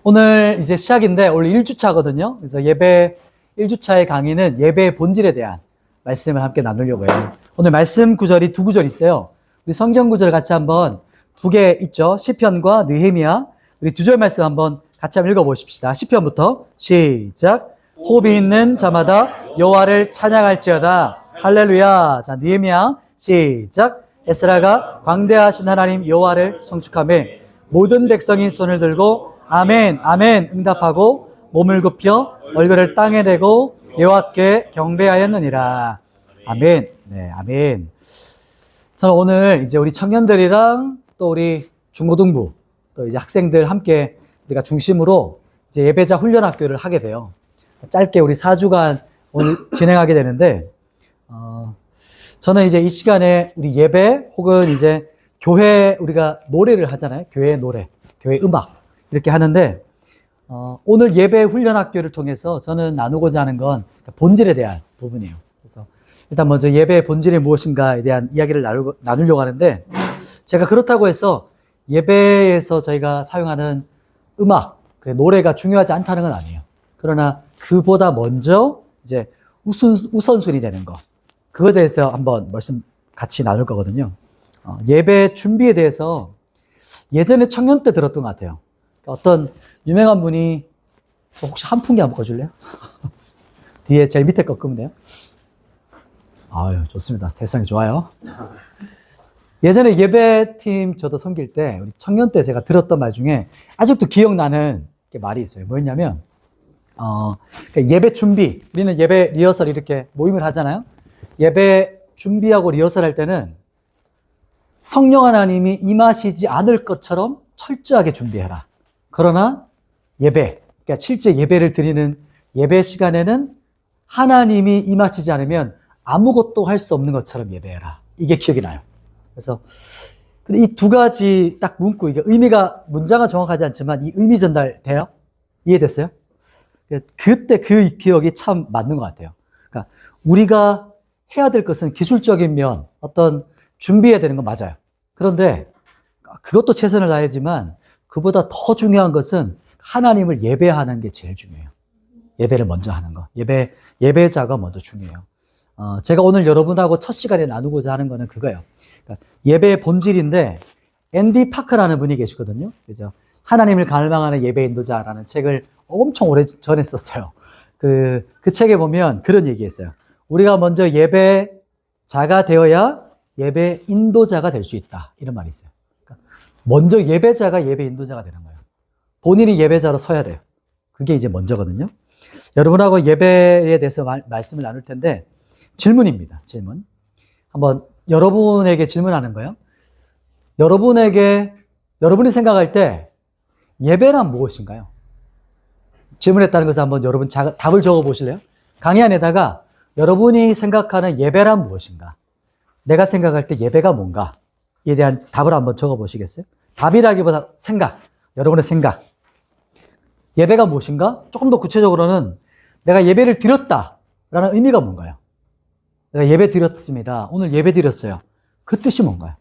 오늘 이제 시작인데 오늘 1주차거든요. 그래서 예배 1주차의 강의는 예배의 본질에 대한 말씀을 함께 나누려고 해요. 오늘 말씀 구절이 두 구절 있어요. 우리 성경 구절 같이 한번 두 개 있죠. 시편과 느헤미야. 우리 두 절 말씀 한번 같이 한번 읽어보십시다. 시편부터 시작. 호흡이 있는 자마다 여호와를 찬양할지어다. 할렐루야. 자, 느헤미야 시작. 에스라가 광대하신 하나님 여호와를 성축하매 모든 백성이 손을 들고 아멘, 아멘 응답하고 몸을 굽혀 얼굴을 땅에 대고 여호와께 경배하였느니라. 아멘. 네, 아멘. 저는 오늘 이제 우리 청년들이랑 또 우리 중고등부 또 이제 학생들 함께 우리가 중심으로 이제 예배자 훈련 학교를 하게 돼요. 짧게 우리 4주간 오늘 진행하게 되는데, 저는 이제 이 시간에 우리 예배 혹은 이제 교회 우리가 노래를 하잖아요. 교회 노래, 교회 음악 이렇게 하는데, 오늘 예배 훈련 학교를 통해서 저는 나누고자 하는 건 본질에 대한 부분이에요. 그래서 일단 먼저 예배의 본질이 무엇인가에 대한 이야기를 나누려고 하는데, 제가 그렇다고 해서 예배에서 저희가 사용하는 음악, 노래가 중요하지 않다는 건 아니에요. 그러나 그보다 먼저 이제 우선순위 되는 거, 그거에 대해서 한번 말씀 같이 나눌 거거든요. 예배 준비에 대해서 예전에 청년 때 들었던 것 같아요. 어떤 유명한 분이 혹시 한 풍기 한번 꺼줄래요? 뒤에 제일 밑에 거 끄면 돼요. 아유, 좋습니다. 세상이 좋아요. 예전에 예배팀 저도 섬길 때 우리 청년 때 제가 들었던 말 중에 아직도 기억나는 말이 있어요. 뭐였냐면 예배 준비, 우리는 예배 리허설 이렇게 모임을 하잖아요. 예배 준비하고 리허설 할 때는 성령 하나님이 임하시지 않을 것처럼 철저하게 준비해라. 그러나 예배, 그러니까 실제 예배를 드리는 예배 시간에는 하나님이 임하시지 않으면 아무것도 할 수 없는 것처럼 예배해라. 이게 기억이 나요. 그래서 이 두 가지 딱 문구, 이게 의미가, 문장은 정확하지 않지만 이 의미 전달돼요? 이해됐어요? 그때 그 기억이 참 맞는 것 같아요. 그러니까 우리가 해야 될 것은 기술적인 면, 어떤 준비해야 되는 건 맞아요. 그런데 그것도 최선을 다하지만 그보다 더 중요한 것은 하나님을 예배하는 게 제일 중요해요. 예배를 먼저 하는 거. 예배자가 먼저 중요해요. 제가 오늘 여러분하고 첫 시간에 나누고자 하는 거는 그거예요. 그러니까 예배의 본질인데, 앤디 파크라는 분이 계시거든요. 그죠? 하나님을 갈망하는 예배 인도자라는 책을 엄청 오래 전에 썼어요. 그 책에 보면 그런 얘기 했어요. 우리가 먼저 예배자가 되어야 예배 인도자가 될 수 있다. 이런 말이 있어요. 그러니까 먼저 예배자가 예배 인도자가 되는 거예요. 본인이 예배자로 서야 돼요. 그게 이제 먼저거든요. 여러분하고 예배에 대해서 말씀을 나눌 텐데, 질문입니다. 질문. 한번 여러분에게 질문하는 거예요. 여러분이 생각할 때 예배란 무엇인가요? 질문했다는 것을 한번 여러분 답을 적어 보실래요? 강의 안에다가 여러분이 생각하는 예배란 무엇인가? 내가 생각할 때 예배가 뭔가? 이에 대한 답을 한번 적어 보시겠어요? 답이라기보다 생각, 여러분의 생각. 예배가 무엇인가? 조금 더 구체적으로는 내가 예배를 드렸다라는 의미가 뭔가요? 내가 예배 드렸습니다. 오늘 예배 드렸어요. 그 뜻이 뭔가요?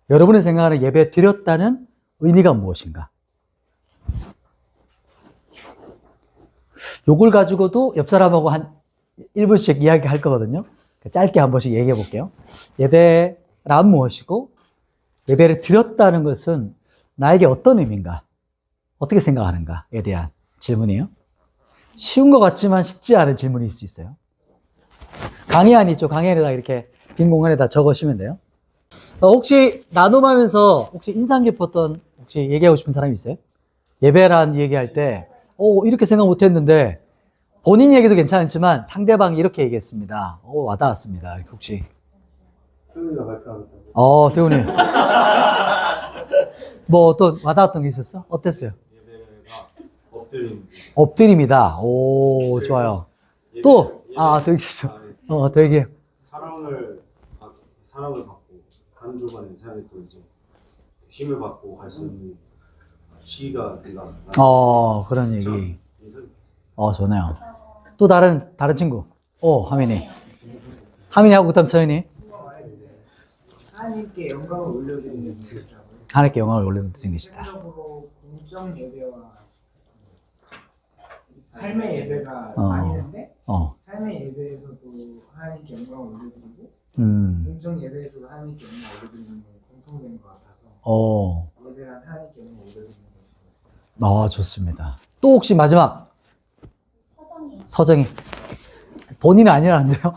여러분이 생각하는 예배 드렸다는 의미가 무엇인가? 요걸 가지고도 옆 사람하고 한 1분씩 이야기할 거거든요. 짧게 한 번씩 얘기해 볼게요. 예배란 무엇이고, 예배를 드렸다는 것은 나에게 어떤 의미인가? 어떻게 생각하는가에 대한 질문이에요. 쉬운 것 같지만 쉽지 않은 질문일 수 있어요. 강의안이 있죠. 강의안에다 이렇게 빈 공간에다 적으시면 돼요. 혹시 나눔하면서 혹시 인상 깊었던, 혹시 얘기하고 싶은 사람이 있어요? 예배란 얘기할 때 이렇게 생각 못했는데, 본인 얘기도 괜찮지만 상대방이 이렇게 얘기했습니다. 와닿았습니다. 혹시 세훈이가 발표하겠다고. 세훈이 뭐 어떤 와닿았던 게 있었어? 어땠어요? 예배가 엎드림. 엎드림이다. 오, 좋아요. 또 더 있었어. 더 얘기해. 사랑을 받고 한 주간의 삶에 또 이제 힘을 받고 갈 수 있는 시기가 된다. 그런 얘기. 좋네요. 또 다른 친구. 하민이하고 그다음 서연이. 하나님께 영광을 올려드리는 것이다. 하나님께 영광을 올려드리는 것이다. 공적 예배와 삶의 예배가 어. 아니는데 어. 삶의 예배에서도 하나님께 영광을 올려드리고 공정 예배에서도 하나님께 영광을 올려드리는 게 공통된 것 같아서 예배란 하나님께 영광을 올려드리는 것입니다. 좋습니다. 또 혹시 마지막 서정이. 서정이 본인은 아니라는데요.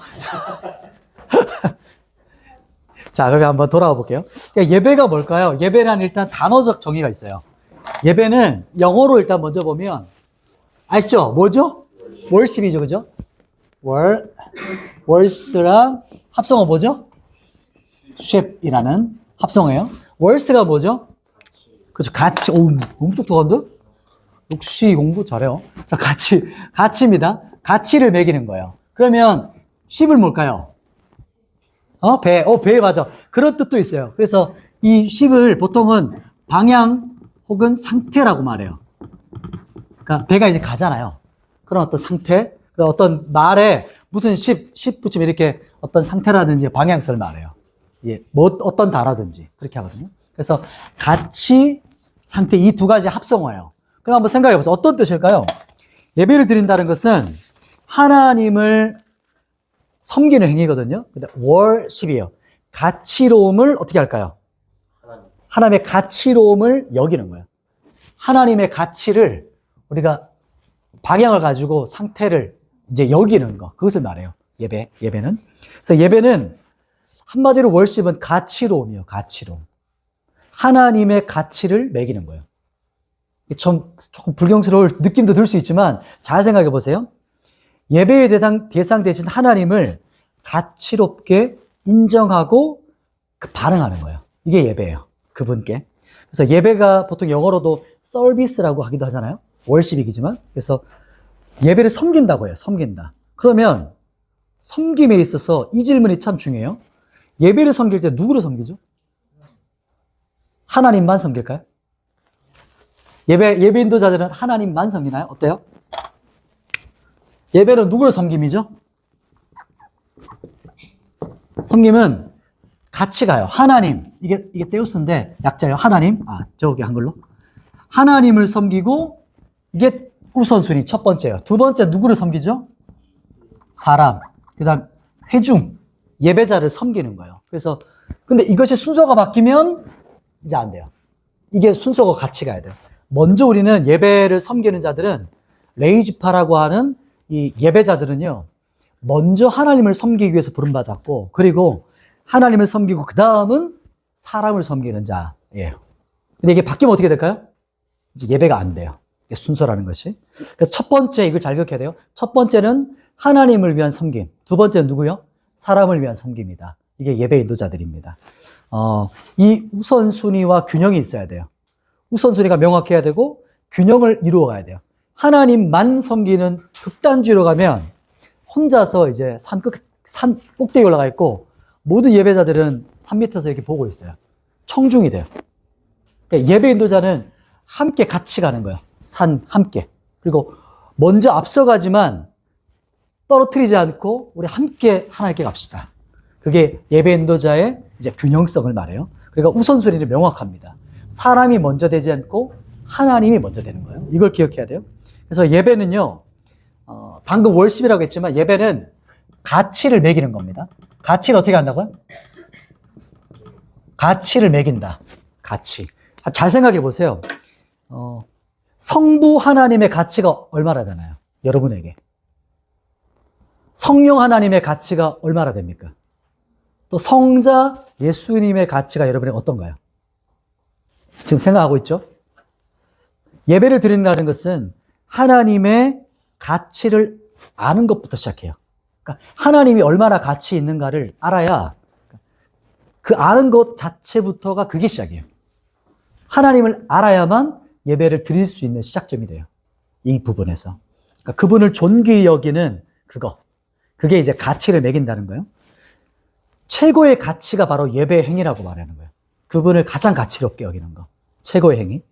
자, 그러면 한번 돌아가 볼게요. 그러니까 예배가 뭘까요? 예배란 일단 단어적 정의가 있어요. 예배는 영어로 일단 먼저 보면 아시죠? 뭐죠? 월십이죠, 그죠? 월스랑 합성어 뭐죠? 쉽이라는 합성어예요. 월스가 뭐죠? 그죠? 가치. 오, 너무 똑똑한데? 역시 공부 잘해요. 자, 가치입니다. 가치를 매기는 거예요. 그러면 쉽을 뭘까요? 배 맞아. 그런 뜻도 있어요. 그래서 이 쉽을 보통은 방향 혹은 상태라고 말해요. 그러니까 배가 이제 가잖아요. 그런 어떤 상태, 그런 어떤 말에 무슨 십 붙이면 이렇게 어떤 상태라든지 방향성을 말해요. 예, 어떤 단어든지 그렇게 하거든요. 그래서 가치, 상태 이 두 가지 합성어예요. 그럼 한번 생각해 보세요. 어떤 뜻일까요? 예배를 드린다는 것은 하나님을 섬기는 행위거든요. 근데 worship이에요. 가치로움을 어떻게 할까요? 하나님의 가치로움을 여기는 거예요. 하나님의 가치를 우리가 방향을 가지고 상태를 이제 여기는 거. 그것을 말해요. 예배는. 그래서 예배는 한마디로 worship은 가치로움이에요. 가치로움. 하나님의 가치를 매기는 거예요. 조금 불경스러울 느낌도 들 수 있지만 잘 생각해 보세요. 예배의 대상 대신 하나님을 가치롭게 인정하고 반응하는 거예요. 이게 예배예요. 그분께. 그래서 예배가 보통 영어로도 서비스라고 하기도 하잖아요. 월십이지만. 그래서 예배를 섬긴다고 해요. 섬긴다. 그러면 섬김에 있어서 이 질문이 참 중요해요. 예배를 섬길 때 누구를 섬기죠? 하나님만 섬길까요? 예배 인도자들은 하나님만 섬기나요? 어때요? 예배는 누구를 섬김이죠? 섬김은 같이 가요. 하나님. 이게 데우스인데 약자예요. 하나님. 저기 한글로. 하나님을 섬기고 이게 우선순위 첫 번째예요. 두 번째 누구를 섬기죠? 사람. 그다음 회중. 예배자를 섬기는 거예요. 그래서 근데 이것이 순서가 바뀌면 이제 안 돼요. 이게 순서가 같이 가야 돼요. 먼저 우리는 예배를 섬기는 자들은 레이지파라고 하는 이 예배자들은요, 먼저 하나님을 섬기기 위해서 부름받았고, 그리고 하나님을 섬기고, 그 다음은 사람을 섬기는 자예요. 근데 이게 바뀌면 어떻게 될까요? 이제 예배가 안 돼요. 이게 순서라는 것이. 그래서 첫 번째, 이걸 잘 기억해야 돼요. 첫 번째는 하나님을 위한 섬김. 두 번째는 누구요? 사람을 위한 섬김이다. 이게 예배 인도자들입니다. 이 우선순위와 균형이 있어야 돼요. 우선순위가 명확해야 되고, 균형을 이루어 가야 돼요. 하나님만 섬기는 극단주의로 가면 혼자서 이제 산 꼭대기 올라가 있고 모든 예배자들은 산 밑에서 이렇게 보고 있어요. 청중이 돼요. 그러니까 예배 인도자는 함께 같이 가는 거예요. 산 함께. 그리고 먼저 앞서가지만 떨어뜨리지 않고 우리 함께 하나님께 갑시다. 그게 예배 인도자의 이제 균형성을 말해요. 그러니까 우선순위는 명확합니다. 사람이 먼저 되지 않고 하나님이 먼저 되는 거예요. 이걸 기억해야 돼요. 그래서 예배는요, 방금 월십이라고 했지만 예배는 가치를 매기는 겁니다. 가치를 어떻게 한다고요? 가치를 매긴다. 가치. 잘 생각해 보세요. 성부 하나님의 가치가 얼마나 되나요? 여러분에게. 성령 하나님의 가치가 얼마나 됩니까? 또 성자 예수님의 가치가 여러분에게 어떤가요? 지금 생각하고 있죠? 예배를 드린다는 것은 하나님의 가치를 아는 것부터 시작해요. 그러니까 하나님이 얼마나 가치 있는가를 알아야 그 아는 것 자체부터가 그게 시작이에요. 하나님을 알아야만 예배를 드릴 수 있는 시작점이 돼요. 이 부분에서. 그러니까 그분을 존귀히 여기는 그게 이제 가치를 매긴다는 거예요. 최고의 가치가 바로 예배의 행위라고 말하는 거예요. 그분을 가장 가치롭게 여기는 거. 최고의 행위.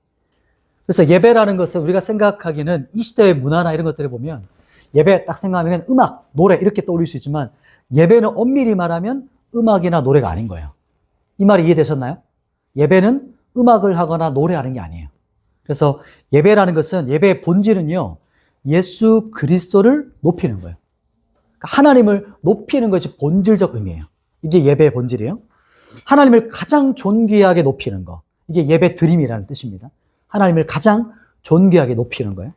그래서 예배라는 것은 우리가 생각하기는 이 시대의 문화나 이런 것들을 보면 예배 딱 생각하면 음악, 노래 이렇게 떠올릴 수 있지만 예배는 엄밀히 말하면 음악이나 노래가 아닌 거예요. 이 말이 이해되셨나요? 예배는 음악을 하거나 노래하는 게 아니에요. 그래서 예배라는 것은 예배의 본질은요, 예수 그리스도를 높이는 거예요. 그러니까 하나님을 높이는 것이 본질적 의미예요. 이게 예배의 본질이에요. 하나님을 가장 존귀하게 높이는 거. 이게 예배 드림이라는 뜻입니다. 하나님을 가장 존귀하게 높이는 거예요.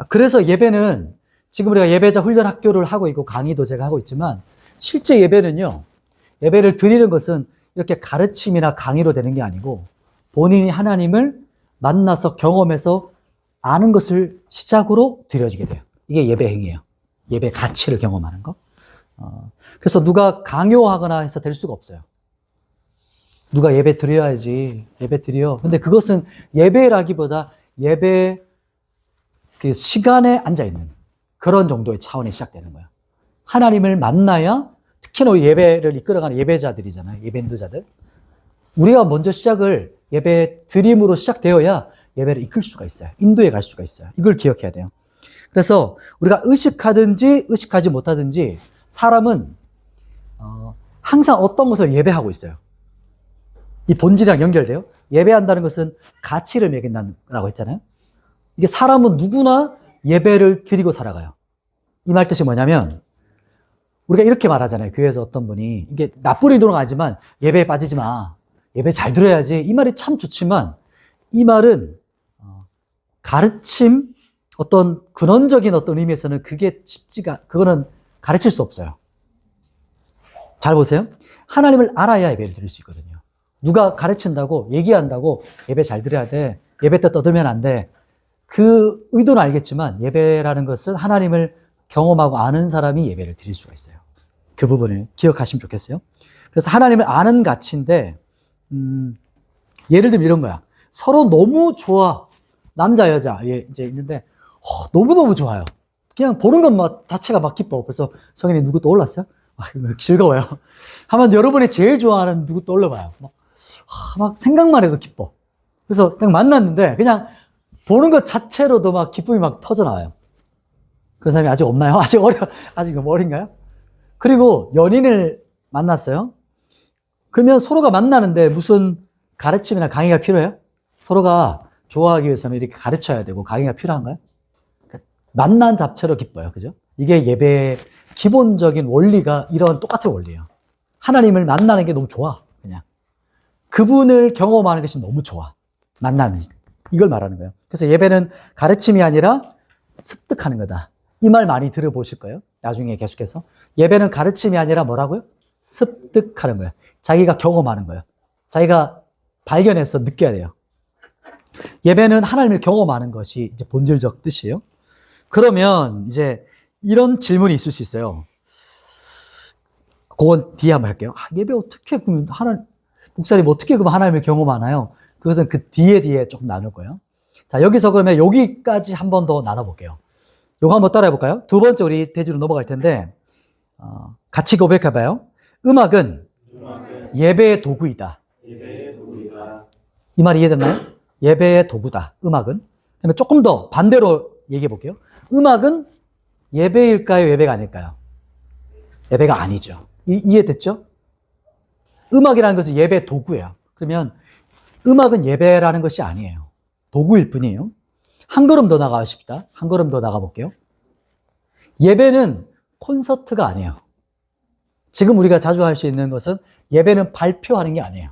그래서 예배는 지금 우리가 예배자 훈련 학교를 하고 있고 강의도 제가 하고 있지만 실제 예배는요. 예배를 드리는 것은 이렇게 가르침이나 강의로 되는 게 아니고 본인이 하나님을 만나서 경험해서 아는 것을 시작으로 드려지게 돼요. 이게 예배 행위예요. 예배 가치를 경험하는 거. 그래서 누가 강요하거나 해서 될 수가 없어요. 누가 예배 드려야지. 예배 드려. 근데 그것은 예배라기보다 예배 그 시간에 앉아있는 그런 정도의 차원이 시작되는 거예요. 하나님을 만나야 특히나 우리 예배를 이끌어가는 예배자들이잖아요. 예배 인도자들. 우리가 먼저 시작을 예배 드림으로 시작되어야 예배를 이끌 수가 있어요. 인도에 갈 수가 있어요. 이걸 기억해야 돼요. 그래서 우리가 의식하든지 의식하지 못하든지 사람은 항상 어떤 것을 예배하고 있어요. 이 본질이랑 연결돼요. 예배한다는 것은 가치를 매긴다고 했잖아요. 이게 사람은 누구나 예배를 드리고 살아가요. 이 말 뜻이 뭐냐면 우리가 이렇게 말하잖아요. 교회에서 어떤 분이 이게 나쁜 의도는 아니지만 예배에 빠지지 마. 예배 잘 들어야지. 이 말이 참 좋지만 이 말은 가르침 어떤 근원적인 어떤 의미에서는 그거는 가르칠 수 없어요. 잘 보세요. 하나님을 알아야 예배를 드릴 수 있거든요. 누가 가르친다고 얘기한다고 예배 잘 드려야 돼. 예배 때 떠들면 안 돼. 그 의도는 알겠지만 예배라는 것은 하나님을 경험하고 아는 사람이 예배를 드릴 수가 있어요. 그 부분을 기억하시면 좋겠어요. 그래서 하나님을 아는 가치인데 예를 들면 이런 거야. 서로 너무 좋아. 남자 여자 이제 있는데 너무너무 좋아요. 그냥 보는 것 자체가 막 기뻐. 그래서 성인이 누구 떠올랐어요? 즐거워요. 한번 여러분이 제일 좋아하는 누구 떠올려봐요. 막 생각만 해도 기뻐. 그래서 딱 만났는데 그냥 보는 것 자체로도 막 기쁨이 막 터져나와요. 그런 사람이 아직 없나요? 아직 너무 어린가요? 그리고 연인을 만났어요. 그러면 서로가 만나는데 무슨 가르침이나 강의가 필요해요? 서로가 좋아하기 위해서는 이렇게 가르쳐야 되고 강의가 필요한가요? 만난 자체로 기뻐요. 그죠? 이게 예배의 기본적인 원리가 이런 똑같은 원리예요. 하나님을 만나는 게 너무 좋아. 그냥. 그분을 경험하는 것이 너무 좋아. 만나는 이걸 말하는 거예요. 그래서 예배는 가르침이 아니라 습득하는 거다. 이 말 많이 들어보실 거예요. 나중에 계속해서. 예배는 가르침이 아니라 뭐라고요? 습득하는 거예요. 자기가 경험하는 거예요. 자기가 발견해서 느껴야 돼요. 예배는 하나님을 경험하는 것이 이제 본질적 뜻이에요. 그러면 이제 이런 질문이 있을 수 있어요. 그건 뒤에 한번 할게요. 예배 어떻게 그러면 목사님 어떻게 그러면 하나님을 경험하나요? 그것은 그 뒤에 조금 나눌 거예요. 자, 여기서 그러면 여기까지 한 번 더 나눠볼게요. 요거 한번 따라해 볼까요? 두 번째 우리 대주로 넘어갈 텐데 같이 고백해 봐요. 음악은 예배의 도구이다. 이 말이 이해됐나요? 예배의 도구다. 음악은. 그러면 조금 더 반대로 얘기해 볼게요. 음악은 예배일까요? 예배가 아닐까요? 예배가 아니죠. 이해됐죠? 음악이라는 것은 예배 도구예요. 그러면 음악은 예배라는 것이 아니에요. 도구일 뿐이에요. 한 걸음 더 나가십시다. 한 걸음 더 나가볼게요. 예배는 콘서트가 아니에요. 지금 우리가 자주 할 수 있는 것은 예배는 발표하는 게 아니에요.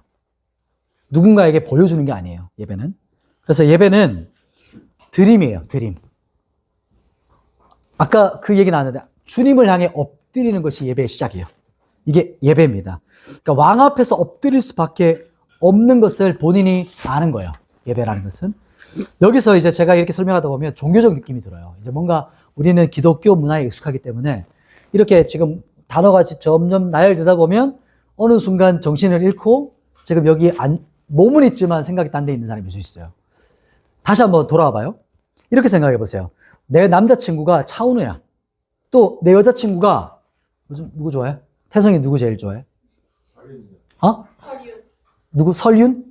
누군가에게 보여주는 게 아니에요. 예배는. 그래서 예배는 드림이에요. 드림. 아까 그 얘기 나왔는데 주님을 향해 엎드리는 것이 예배의 시작이에요. 이게 예배입니다. 그러니까 왕 앞에서 엎드릴 수밖에 없는 것을 본인이 아는 거예요. 예배라는 것은. 여기서 이제 제가 이렇게 설명하다 보면 종교적 느낌이 들어요. 이제 뭔가 우리는 기독교 문화에 익숙하기 때문에 이렇게 지금 단어가 점점 나열되다 보면 어느 순간 정신을 잃고 지금 여기 몸은 있지만 생각이 딴 데 있는 사람이 좀 있어요. 다시 한번 돌아와 봐요. 이렇게 생각해 보세요. 내 남자친구가 차은우야. 또 내 여자친구가 누구 좋아해? 태성이 누구 제일 좋아해? 설윤. 누구? 설윤?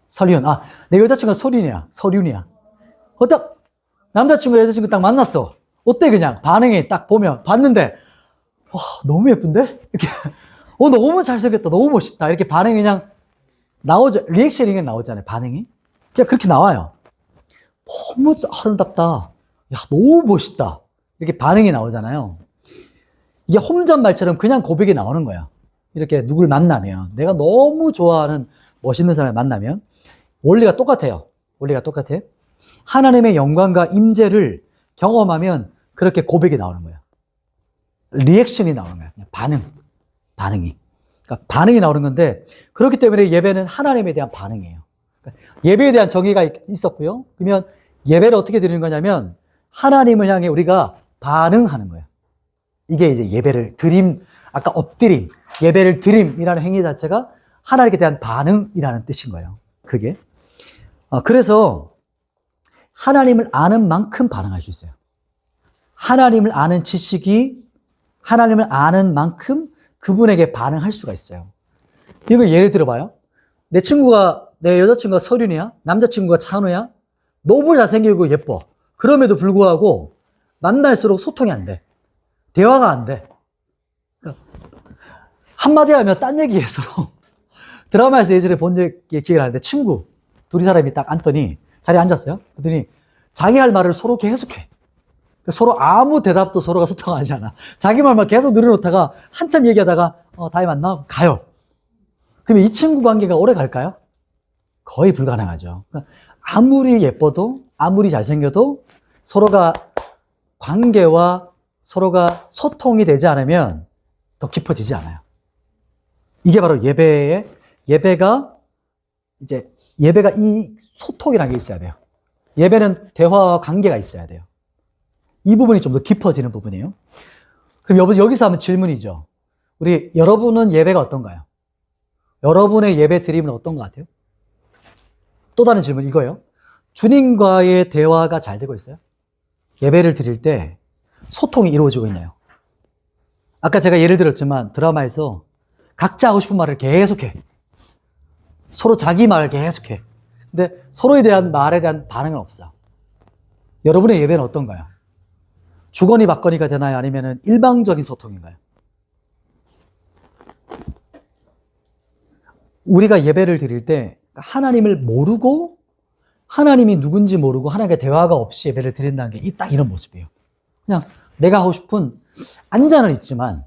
설윤. 내 여자친구가 설윤이야. 설윤이야. 딱 남자친구, 여자친구 딱 만났어. 어때 그냥? 반응이 딱 보면 봤는데 와, 너무 예쁜데? 이렇게 너무 잘생겼다. 너무 멋있다. 이렇게 반응이 그냥 나오죠. 리액션이 그냥 나오잖아요. 반응이. 그냥 그렇게 나와요. 너무 아름답다. 야, 너무 멋있다. 이렇게 반응이 나오잖아요. 이게 홈런 말처럼 그냥 고백이 나오는 거야. 이렇게 누굴 만나면, 내가 너무 좋아하는 멋있는 사람을 만나면, 원리가 똑같아요. 원리가 똑같아. 하나님의 영광과 임재를 경험하면 그렇게 고백이 나오는 거야. 리액션이 나오는 거야. 그냥 반응이. 그러니까 반응이 나오는 건데, 그렇기 때문에 예배는 하나님에 대한 반응이에요. 그러니까 예배에 대한 정의가 있었고요. 그러면 예배를 어떻게 드리는 거냐면, 하나님을 향해 우리가 반응하는 거예요. 이게 이제 예배를 드림, 아까 엎드림, 예배를 드림이라는 행위 자체가 하나님께 대한 반응이라는 뜻인 거예요. 그게. 그래서 하나님을 아는 만큼 반응할 수 있어요. 하나님을 아는 지식이 하나님을 아는 만큼 그분에게 반응할 수가 있어요. 이걸 예를 들어봐요. 내 여자친구가 서륜이야? 남자친구가 찬우야? 너무 잘생기고 예뻐. 그럼에도 불구하고 만날수록 소통이 안 돼. 대화가 안 돼. 한마디 하면 딴 얘기해 서로. 드라마에서 예전에 본 적이 기억이 나는데 친구 둘이 사람이 딱 앉더니 자리에 앉았어요. 그랬더니 자기 할 말을 서로 계속해. 서로 아무 대답도 서로가 소통하지 않아. 자기 말만 계속 늘어놓다가 한참 얘기하다가 다음에 만나 가요. 그러면 이 친구 관계가 오래 갈까요? 거의 불가능하죠. 그러니까 아무리 예뻐도 아무리 잘생겨도 서로가 관계와 서로가 소통이 되지 않으면 더 깊어지지 않아요. 이게 바로 예배가 이 소통이라는 게 있어야 돼요. 예배는 대화와 관계가 있어야 돼요. 이 부분이 좀 더 깊어지는 부분이에요. 그럼 여기서 하면 질문이죠. 여러분은 예배가 어떤가요? 여러분의 예배 드림은 어떤 것 같아요? 또 다른 질문 이거예요. 주님과의 대화가 잘 되고 있어요? 예배를 드릴 때 소통이 이루어지고 있나요? 아까 제가 예를 들었지만 드라마에서 각자 하고 싶은 말을 계속해. 서로 자기 말을 계속해. 근데 서로에 대한 말에 대한 반응은 없어. 여러분의 예배는 어떤가요? 주거니 받거니가 되나요? 아니면 일방적인 소통인가요? 우리가 예배를 드릴 때 하나님을 모르고 하나님이 누군지 모르고 하나님과 대화가 없이 예배를 드린다는 게 딱 이런 모습이에요. 그냥 내가 하고 싶은 앉아는 있지만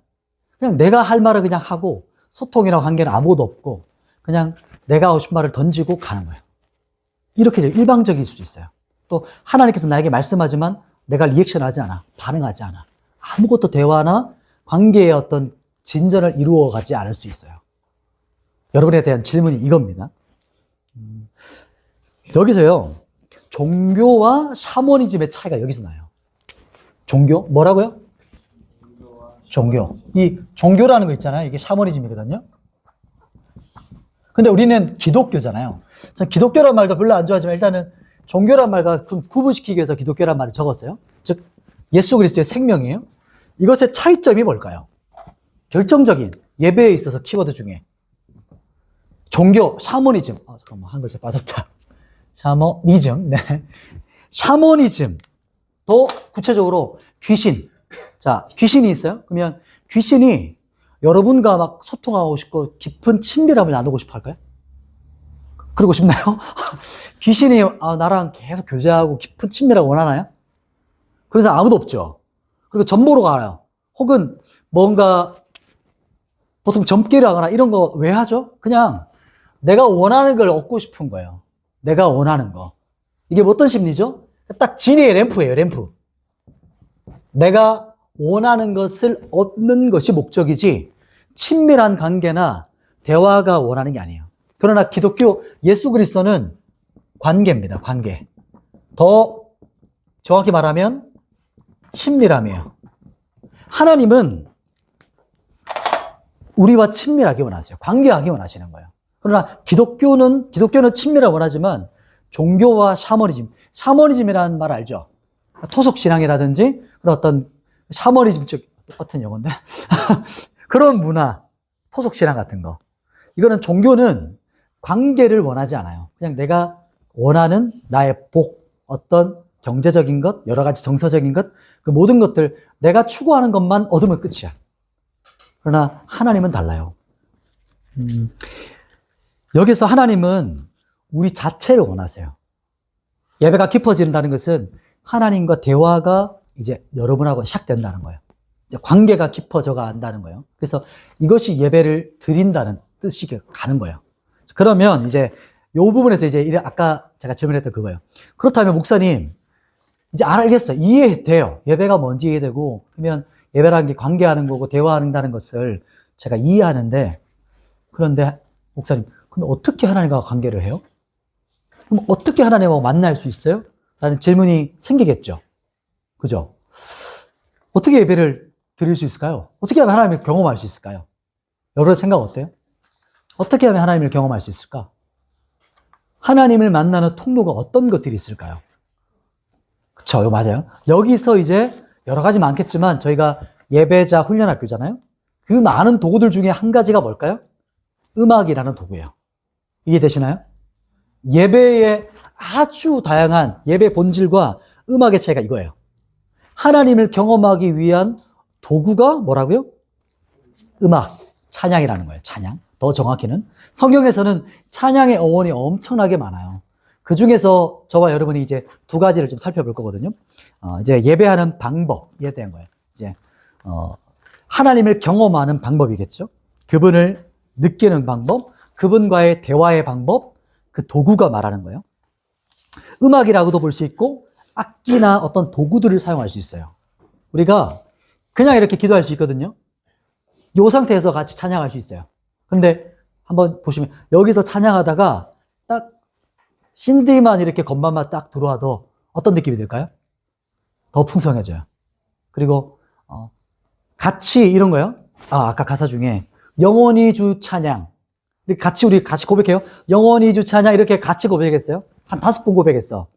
그냥 내가 할 말을 그냥 하고 소통이나 관계는 아무것도 없고 그냥 내가 하고 싶은 말을 던지고 가는 거예요. 이렇게 일방적일 수 있어요. 또 하나님께서 나에게 말씀하지만 내가 리액션하지 않아. 반응하지 않아. 아무것도 대화나 관계의 어떤 진전을 이루어가지 않을 수 있어요. 여러분에 대한 질문이 이겁니다. 여기서요. 종교와 샤머니즘의 차이가 여기서 나요. 종교? 뭐라고요? 종교. 이 종교라는 거 있잖아요. 이게 샤머니즘이거든요. 근데 우리는 기독교잖아요. 전 기독교란 말도 별로 안 좋아하지만 일단은 종교란 말과 구분시키기 위해서 기독교란 말을 적었어요. 즉 예수 그리스도의 생명이에요. 이것의 차이점이 뭘까요? 결정적인 예배에 있어서 키워드 중에 종교, 샤머니즘. 잠깐만 한 글자 빠졌다. 샤머니즘. 네. 샤머니즘. 더 구체적으로 귀신. 자, 귀신이 있어요. 그러면 귀신이 여러분과 막 소통하고 싶고 깊은 친밀함을 나누고 싶어 할까요? 그러고 싶나요? 귀신이 나랑 계속 교제하고 깊은 친밀함을 원하나요? 그래서 아무도 없죠. 그리고 점 보러 가요. 혹은 뭔가 보통 점괘를 하거나 이런 거 왜 하죠? 그냥 내가 원하는 걸 얻고 싶은 거예요. 내가 원하는 거. 이게 어떤 심리죠? 딱 진리의 램프예요, 램프. 내가 원하는 것을 얻는 것이 목적이지 친밀한 관계나 대화가 원하는 게 아니에요. 그러나 기독교 예수 그리스도는 관계입니다. 관계. 더 정확히 말하면 친밀함이에요. 하나님은 우리와 친밀하게 원하세요. 관계하게 원하시는 거예요. 그러나 기독교는 친밀함을 원하지만 종교와 샤머니즘이라는 말 알죠? 토속신앙이라든지 그런 어떤 샤머니즘 쪽 똑같은 용어인데 그런 문화, 토속신앙 같은 거. 이거는 종교는 관계를 원하지 않아요. 그냥 내가 원하는 나의 복, 어떤 경제적인 것, 여러 가지 정서적인 것, 그 모든 것들 내가 추구하는 것만 얻으면 끝이야. 그러나 하나님은 달라요. 여기서 하나님은 우리 자체를 원하세요. 예배가 깊어진다는 것은 하나님과 대화가 이제 여러분하고 시작된다는 거예요. 이제 관계가 깊어져 간다는 거예요. 그래서 이것이 예배를 드린다는 뜻이 가는 거예요. 그러면 이제 요 부분에서 이제 아까 제가 질문했던 그거예요. 그렇다면 목사님, 이제 알겠어요. 이해돼요. 예배가 뭔지 이해되고, 그러면 예배라는 게 관계하는 거고 대화한다는 것을 제가 이해하는데, 그런데 목사님, 그럼 어떻게 하나님과 관계를 해요? 그럼 어떻게 하나님하고 만날 수 있어요? 라는 질문이 생기겠죠. 그죠? 어떻게 예배를 드릴 수 있을까요? 어떻게 하면 하나님을 경험할 수 있을까요? 여러분 생각 어때요? 어떻게 하면 하나님을 경험할 수 있을까? 하나님을 만나는 통로가 어떤 것들이 있을까요? 그쵸, 맞아요. 여기서 이제 여러 가지 많겠지만 저희가 예배자 훈련학교잖아요. 그 많은 도구들 중에 한 가지가 뭘까요? 음악이라는 도구예요. 이해되시나요? 예배의 아주 다양한 예배 본질과 음악의 차이가 이거예요. 하나님을 경험하기 위한 도구가 뭐라고요? 음악, 찬양이라는 거예요. 찬양. 더 정확히는 성경에서는 찬양의 어원이 엄청나게 많아요. 그 중에서 저와 여러분이 이제 두 가지를 좀 살펴볼 거거든요. 이제 예배하는 방법에 대한 거예요. 이제 하나님을 경험하는 방법이겠죠. 그분을 느끼는 방법, 그분과의 대화의 방법, 그 도구가 말하는 거예요. 음악이라고도 볼 수 있고 악기나 어떤 도구들을 사용할 수 있어요. 우리가 그냥 이렇게 기도할 수 있거든요. 이 상태에서 같이 찬양할 수 있어요. 그런데 한번 보시면 여기서 찬양하다가 딱 신디만 이렇게 건반만 딱 들어와도 어떤 느낌이 들까요? 더 풍성해져요. 그리고 같이 이런 거요. 아까 가사 중에 영원히 주 찬양. 우리 같이 고백해요. 영원히 주 찬양 이렇게 같이 고백했어요. 한 5번 고백했어.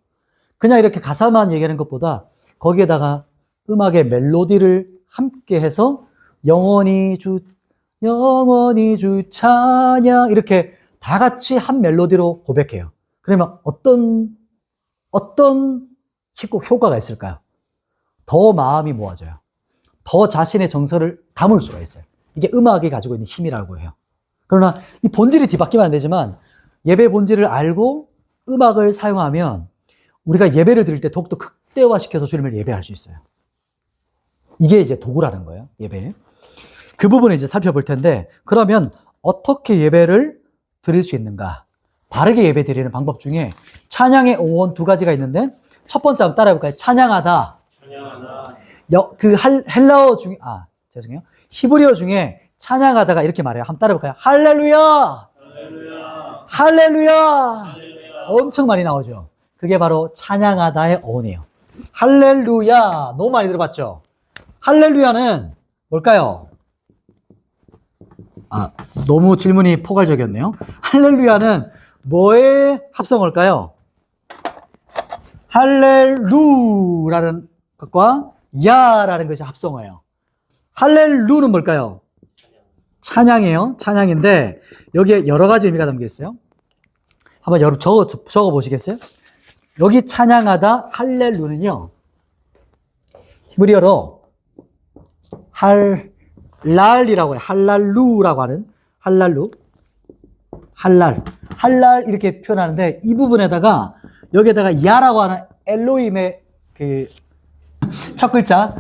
그냥 이렇게 가사만 얘기하는 것보다 거기에다가 음악의 멜로디를 함께 해서 영원히 주 찬양 이렇게 다 같이 한 멜로디로 고백해요. 그러면 어떤 효과가 있을까요? 더 마음이 모아져요. 더 자신의 정서를 담을 수가 있어요. 이게 음악이 가지고 있는 힘이라고 해요. 그러나 이 본질이 뒤바뀌면 안 되지만 예배 본질을 알고 음악을 사용하면 우리가 예배를 드릴 때 더욱더 극대화시켜서 주님을 예배할 수 있어요. 이게 이제 도구라는 거예요. 예배. 그 부분을 이제 살펴볼 텐데 그러면 어떻게 예배를 드릴 수 있는가? 바르게 예배 드리는 방법 중에 찬양의 어원 두 가지가 있는데 첫 번째 한번 따라해 볼까요? 찬양하다. 헬라어 중에 죄송해요. 히브리어 중에 찬양하다가 이렇게 말해요. 한번 따라해 볼까요? 할렐루야. 할렐루야. 할렐루야. 엄청 많이 나오죠. 그게 바로 찬양하다의 어원이에요. 할렐루야. 너무 많이 들어봤죠? 할렐루야는 뭘까요? 너무 질문이 포괄적이었네요. 할렐루야는 뭐의 합성어일까요? 할렐루라는 것과 야라는 것이 합성어예요. 할렐루는 뭘까요? 찬양이에요. 찬양인데 여기에 여러 가지 의미가 담겨 있어요. 한번 여러분 적어 보시겠어요? 여기 찬양하다 할렐루는요. 히브리어로 할랄이라고 해요. 할랄루라고 하는 할랄루. 할랄 이렇게 표현하는데 이 부분에다가 여기에다가 야라고 하는 엘로힘의 그 첫 글자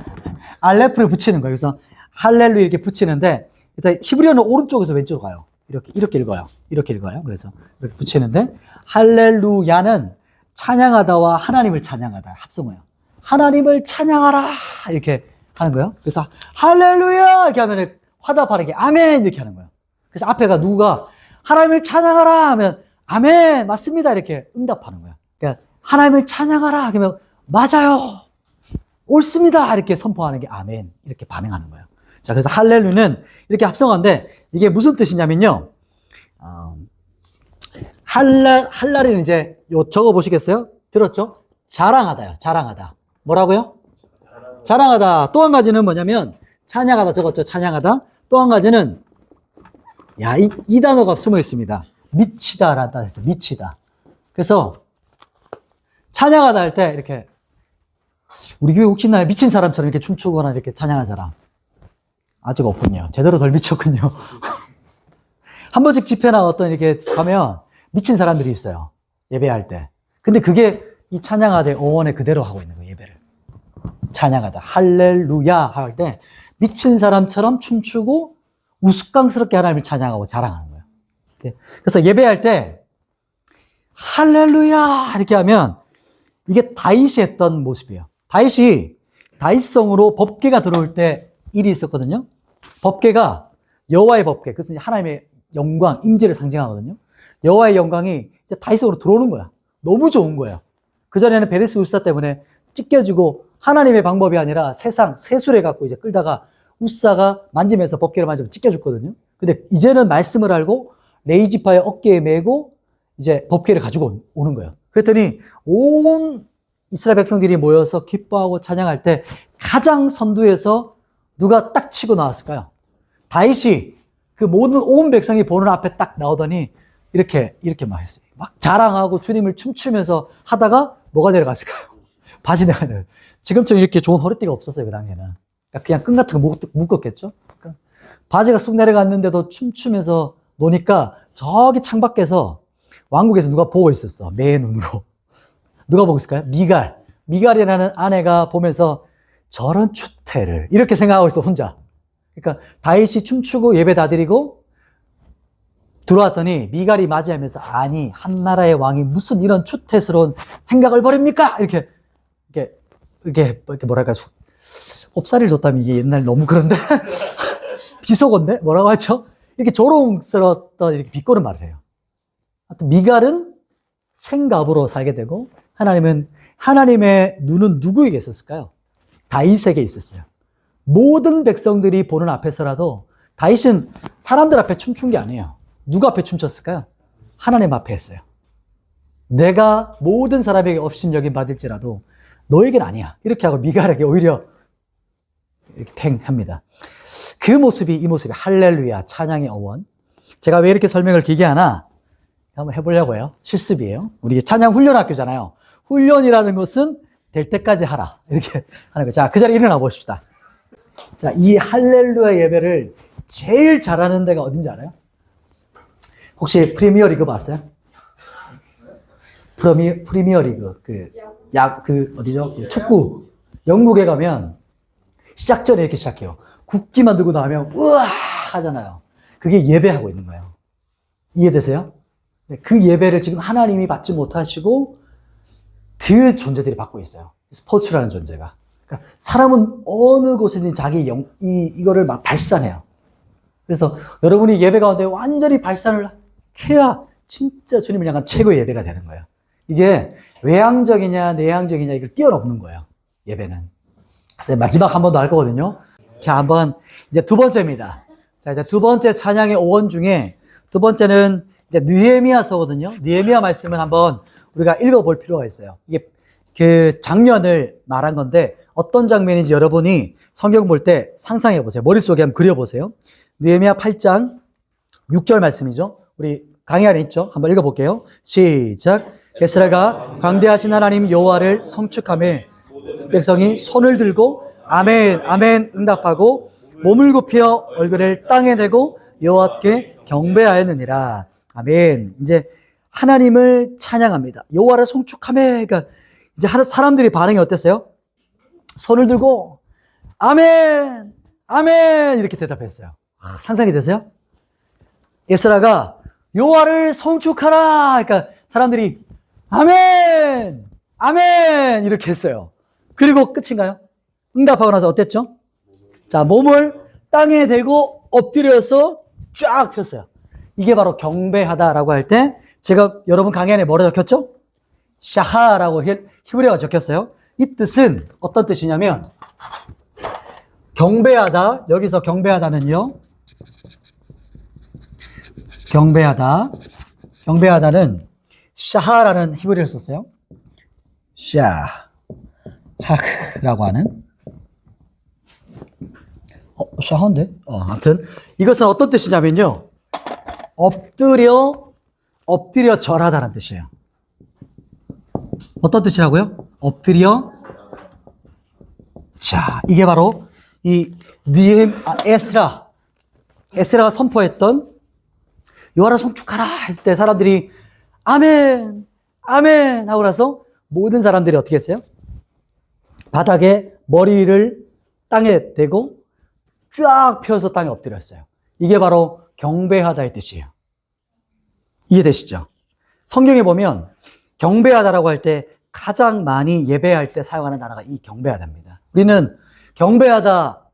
알레프를 붙이는 거예요. 그래서 할렐루 이렇게 붙이는데 일단 히브리어는 오른쪽에서 왼쪽으로 가요. 이렇게 읽어요. 이렇게 읽어요. 그래서 이렇게 붙이는데 할렐루야는 찬양하다와 하나님을 찬양하다 합성어예요. 하나님을 찬양하라 이렇게 하는 거예요. 그래서 할렐루야 이렇게 하면 화답하는 게 아멘 이렇게 하는 거예요. 그래서 앞에가 누가 하나님을 찬양하라 하면 아멘 맞습니다 이렇게 응답하는 거예요. 그러니까 하나님을 찬양하라 하면 맞아요 옳습니다 이렇게 선포하는 게 아멘 이렇게 반응하는 거예요. 자, 그래서 할렐루는 이렇게 합성어인데 이게 무슨 뜻이냐면요. 할랄이는 이제 요 적어 보시겠어요? 들었죠? 자랑하다요. 자랑하다. 뭐라고요? 자랑하다. 또 한 가지는 뭐냐면 찬양하다 적었죠. 찬양하다. 또 한 가지는 이 단어가 숨어 있습니다. 미치다라다 해서 미치다. 그래서 찬양하다 할 때 이렇게 우리 교회 혹시나 미친 사람처럼 이렇게 춤추거나 이렇게 찬양한 사람 아직 없군요. 제대로 덜 미쳤군요. 한 번씩 집회나 어떤 이렇게 가면 미친 사람들이 있어요. 예배할 때. 근데 그게 이 찬양하되 어원에 그대로 하고 있는 거예요, 예배를. 찬양하다, 할렐루야 할 때 미친 사람처럼 춤추고 우스꽝스럽게 하나님을 찬양하고 자랑하는 거예요. 그래서 예배할 때 할렐루야 이렇게 하면 이게 다윗이 했던 모습이에요. 다윗성으로 법궤가 들어올 때 일이 있었거든요. 법궤가 여호와의 법궤, 그래서 하나님의 영광, 임재를 상징하거든요. 여호와의 영광이 이제 다윗성으로 들어오는 거야. 너무 좋은 거예요. 그전에는 베레스 우사 때문에 찢겨지고 하나님의 방법이 아니라 세상 세술해 갖고 이제 끌다가 우사가 만지면서 법궤를 만지면 찢겨졌거든요. 근데 이제는 말씀을 알고 레이지파의 어깨에 메고 이제 법궤를 가지고 오는 거예요. 그랬더니 온 이스라엘 백성들이 모여서 기뻐하고 찬양할 때 가장 선두에서 누가 딱 치고 나왔을까요? 다윗이 그 모든 온 백성이 보는 앞에 딱 나오더니 이렇게 막 했어요. 막 자랑하고 주님을 춤추면서 하다가 뭐가 내려갔을까요? 바지 내려가요. 지금처럼 이렇게 좋은 허리띠가 없었어요, 그 당시에는. 그냥 끈 같은 거 묶었겠죠? 그러니까 바지가 쑥 내려갔는데도 춤추면서 노니까 저기 창밖에서 왕국에서 누가 보고 있었어. 매 눈으로. 누가 보고 있을까요? 미갈이라는 아내가 보면서 저런 추태를 이렇게 생각하고 있어, 혼자. 그러니까 다윗이 춤추고 예배 다 드리고 들어왔더니 미갈이 맞이하면서 아니 한 나라의 왕이 무슨 이런 추태스러운 행각을 벌입니까? 이렇게 뭐랄까 홉살이를 줬다면 이게 옛날 너무 그런데 비속어인데 뭐라고 하죠? 이렇게 조롱스러웠던 이렇게 비꼬는 말을 해요. 하여튼 미갈은 생갑으로 살게 되고 하나님의 눈은 누구에게 있었을까요? 다윗에게 있었어요. 모든 백성들이 보는 앞에서라도 다윗은 사람들 앞에 춤춘 게 아니에요. 누구 앞에 춤췄을까요? 하나님 앞에 했어요. 내가 모든 사람에게 업신여김 받을지라도 너에겐 아니야. 이렇게 하고 미갈에게 오히려 이렇게 팽합니다. 그 모습이 이 모습이 할렐루야 찬양의 어원. 제가 왜 이렇게 설명을 길게 하나? 한번 해보려고요. 실습이에요. 우리 찬양 훈련 학교잖아요. 훈련이라는 것은 될 때까지 하라. 이렇게 하는 거죠. 자, 그 자리에 일어나 보십시다. 자, 이 할렐루야 예배를 제일 잘하는 데가 어딘지 알아요? 혹시 프리미어 리그 봤어요? 프리미어 리그, 어디죠? 축구. 영국에 가면 시작 전에 이렇게 시작해요. 국기만 들고 나오면, 우와! 하잖아요. 그게 예배하고 있는 거예요. 이해되세요? 그 예배를 지금 하나님이 받지 못하시고 그 존재들이 받고 있어요. 스포츠라는 존재가. 그러니까 사람은 어느 곳에든 자기 이거를 막 발산해요. 그래서 여러분이 예배 가운데 완전히 발산을 해야 진짜 주님을 향한 최고의 예배가 되는 거예요. 이게 외향적이냐 내향적이냐 이걸 뛰어넘는 거예요. 예배는. 그래서 마지막 한 번 더 할 거거든요. 자, 한번 이제 두 번째입니다. 자, 이제 두 번째 찬양의 오원 중에 두 번째는 이제 느헤미야서거든요. 느헤미야 말씀은 한번 우리가 읽어볼 필요가 있어요. 이게 그 장면을 말한 건데 어떤 장면인지 여러분이 성경 볼 때 상상해 보세요. 머릿속에 한번 그려보세요. 느헤미야 8장 6절 말씀이죠. 우리 강의 안에 있죠. 한번 읽어볼게요. 시작. 에스라가 광대하신 하나님 여호와를 성축하며 백성이 손을 들고 아멘 아멘 응답하고 몸을 굽혀 얼굴을 땅에 대고 여호와께 경배하였느니라. 아멘. 이제 하나님을 찬양합니다. 여호와를 송축하며. 그러니까 이제 사람들이 반응이 어땠어요? 손을 들고 아멘 아멘 이렇게 대답했어요. 상상이 되세요? 에스라가 여호와를 송축하라. 그러니까 사람들이 아멘 아멘 이렇게 했어요. 그리고 끝인가요? 응답하고 나서 어땠죠? 자, 몸을 땅에 대고 엎드려서 쫙 폈어요. 이게 바로 경배하다라고 할 때 제가 여러분 강의 안에 뭐라 적혔죠? 샤하라고 히브리어가 적혔어요. 이 뜻은 어떤 뜻이냐면 경배하다, 여기서 경배하다는요. 경배하다는 샤하라는 히브리어를 썼어요. 샤하라고 하는 샤하인데? 아무튼 이것은 어떤 뜻이냐면요. 엎드려 절하다라는 뜻이에요. 어떤 뜻이라고요? 엎드려. 자, 이게 바로 이 에스라가 선포했던 여호와를 송축하라 했을 때 사람들이 아멘 아멘 하고 나서 모든 사람들이 어떻게 했어요? 바닥에 머리를 땅에 대고 쫙 펴서 땅에 엎드렸어요. 이게 바로 경배하다의 뜻이에요. 이해되시죠? 성경에 보면 경배하다라고 할 때 가장 많이 예배할 때 사용하는 단어가 이 경배하다입니다. 우리는 경배하다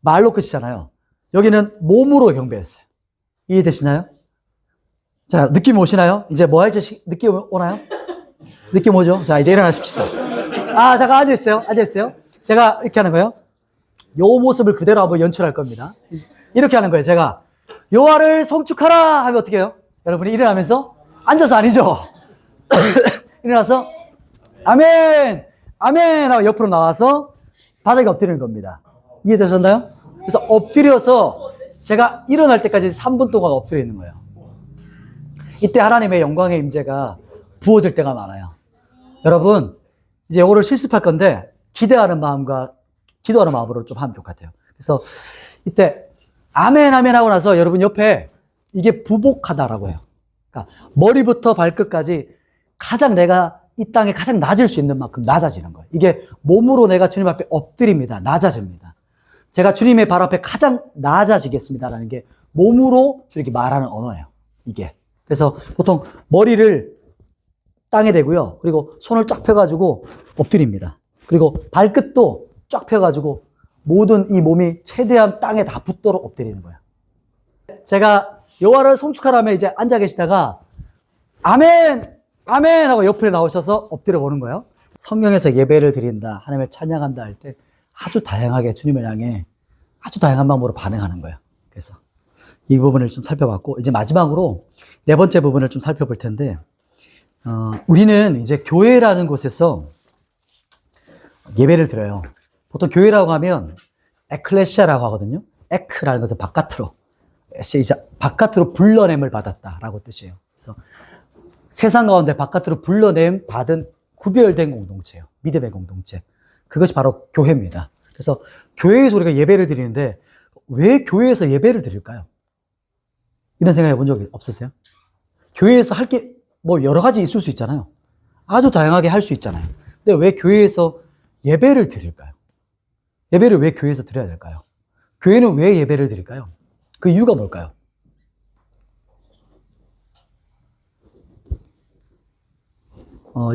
말로 끝이잖아요. 여기는 몸으로 경배했어요. 이해되시나요? 자, 느낌 오시나요? 이제 뭐 할지 느낌 오나요? 느낌 오죠? 자, 이제 일어나십시다. 아, 잠깐 앉아있어요. 앉아있어요. 제가 이렇게 하는 거예요. 요 모습을 그대로 한번 연출할 겁니다. 이렇게 하는 거예요. 제가 여호와를 송축하라 하면 어떻게 해요? 여러분이 일어나면서 앉아서 아니죠? 일어나서 아멘! 아멘! 하고 옆으로 나와서 바닥에 엎드리는 겁니다. 이해되셨나요? 그래서 엎드려서 제가 일어날 때까지 3분 동안 엎드려 있는 거예요. 이때 하나님의 영광의 임재가 부어질 때가 많아요. 여러분, 이제 이거를 실습할 건데 기대하는 마음과 기도하는 마음으로 좀 하면 좋을 것 같아요. 그래서 이때 아멘 아멘 하고 나서 여러분 옆에 이게 부복하다라고 해요. 그러니까 머리부터 발끝까지 가장 내가 이 땅에 가장 낮을 수 있는 만큼 낮아지는 거예요. 이게 몸으로 내가 주님 앞에 엎드립니다. 낮아집니다. 제가 주님의 발 앞에 가장 낮아지겠습니다라는 게 몸으로 이렇게 말하는 언어예요. 이게. 그래서 보통 머리를 땅에 대고요. 그리고 손을 쫙 펴가지고 엎드립니다. 그리고 발끝도 쫙 펴가지고 모든 이 몸이 최대한 땅에 다 붙도록 엎드리는 거예요. 제가 여호와를 송축하라며 이제 앉아 계시다가 아멘! 아멘! 하고 옆에 나오셔서 엎드려 보는 거예요. 성경에서 예배를 드린다, 하나님을 찬양한다 할 때 아주 다양하게 주님을 향해 아주 다양한 마음으로 반응하는 거예요. 그래서 이 부분을 좀 살펴봤고, 이제 마지막으로 네 번째 부분을 좀 살펴볼 텐데, 우리는 이제 교회라는 곳에서 예배를 드려요. 보통 교회라고 하면 에클레시아라고 하거든요. 에크라는 것은 바깥으로, 이제 바깥으로 불러냄을 받았다라고 뜻이에요. 그래서 세상 가운데 바깥으로 불러냄 받은 구별된 공동체예요. 믿음의 공동체. 그것이 바로 교회입니다. 그래서 교회에서 우리가 예배를 드리는데 왜 교회에서 예배를 드릴까요? 이런 생각 해본 적이 없으세요? 교회에서 할 게 뭐 여러 가지 있을 수 있잖아요. 아주 다양하게 할 수 있잖아요. 근데 왜 교회에서 예배를 드릴까요? 예배를 왜 교회에서 드려야 될까요? 교회는 왜 예배를 드릴까요? 그 이유가 뭘까요?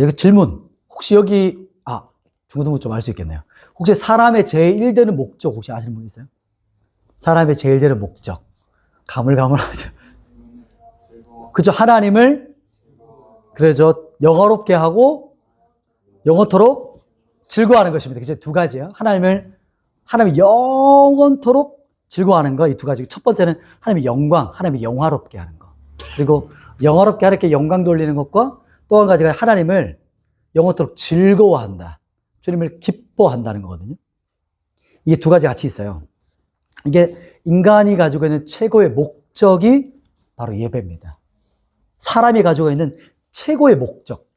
여기 질문. 혹시 여기, 중고등부 좀 알 수 있겠네요. 혹시 사람의 제1되는 목적 혹시 아시는 분 있어요? 사람의 제1되는 목적. 가물가물하죠. 그죠? 하나님을, 그래죠. 영화롭게 하고, 영원토록 즐거워하는 것입니다. 그죠? 두 가지예요. 하나님 영원토록 즐거워하는 거, 이 두 가지. 첫 번째는 하나님의 영광, 하나님의 영화롭게 하는 거. 그리고 영화롭게 하나님께 영광 돌리는 것과 또 한 가지가 하나님을 영원토록 즐거워한다. 주님을 기뻐한다는 거거든요. 이게 두 가지 같이 있어요. 이게 인간이 가지고 있는 최고의 목적이 바로 예배입니다. 사람이 가지고 있는 최고의 목적,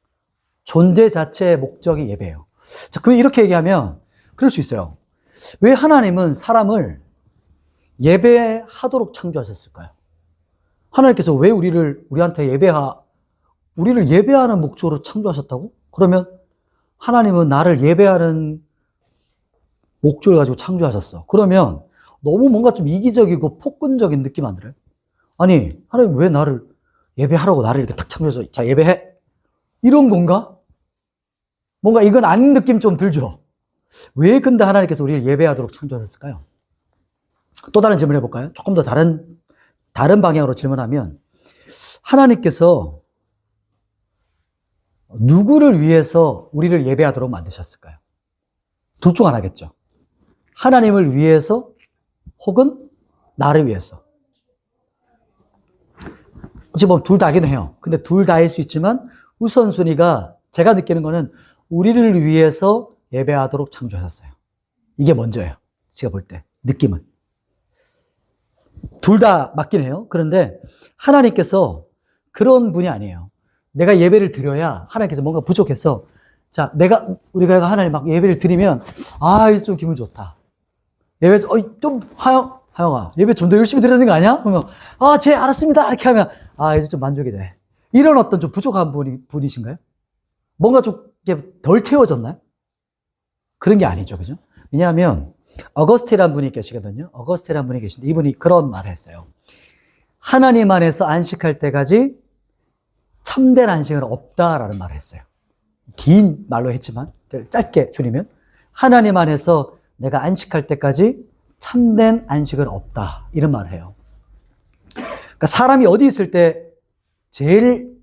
존재 자체의 목적이 예배예요. 자, 그럼 이렇게 얘기하면 그럴 수 있어요. 왜 하나님은 사람을 예배하도록 창조하셨을까요? 하나님께서 왜 우리한테 우리를 예배하는 목적으로 창조하셨다고? 그러면 하나님은 나를 예배하는 목적을 가지고 창조하셨어. 그러면 너무 뭔가 좀 이기적이고 폭군적인 느낌 안 들어요? 아니, 하나님 왜 나를 예배하라고 나를 이렇게 탁 창조해서 자, 예배해. 이런 건가? 뭔가 이건 아닌 느낌 좀 들죠? 왜 근데 하나님께서 우리를 예배하도록 창조하셨을까요? 또 다른 질문 해볼까요? 조금 더 다른 방향으로 질문하면 하나님께서 누구를 위해서 우리를 예배하도록 만드셨을까요? 둘 중 하나겠죠. 하나님을 위해서 혹은 나를 위해서. 어찌 보면 둘 다긴 해요. 근데 둘 다일 수 있지만 우선순위가 제가 느끼는 거는 우리를 위해서 예배하도록 창조하셨어요. 이게 먼저예요. 제가 볼 때 느낌은. 둘 다 맞긴 해요. 그런데 하나님께서 그런 분이 아니에요. 내가 예배를 드려야 하나님께서 뭔가 부족해서 자, 우리가 하나님 막 예배를 드리면 좀 기분 좋다. 예배 좀 하영아 예배 좀 더 열심히 드려야 되는 거 아니야? 그러면 알았습니다. 이렇게 하면 이제 좀 만족이 돼. 이런 어떤 좀 부족한 분이신가요? 뭔가 좀 이게 덜 태워졌나요? 그런 게 아니죠. 그죠? 왜냐하면 어거스티라는 분이 계시거든요. 어거스티라는 분이 계신데 이분이 그런 말을 했어요. 하나님 안에서 안식할 때까지 참된 안식은 없다라는 말을 했어요. 긴 말로 했지만 짧게 줄이면 하나님 안에서 내가 안식할 때까지 참된 안식은 없다 이런 말을 해요. 그러니까 사람이 어디 있을 때 제일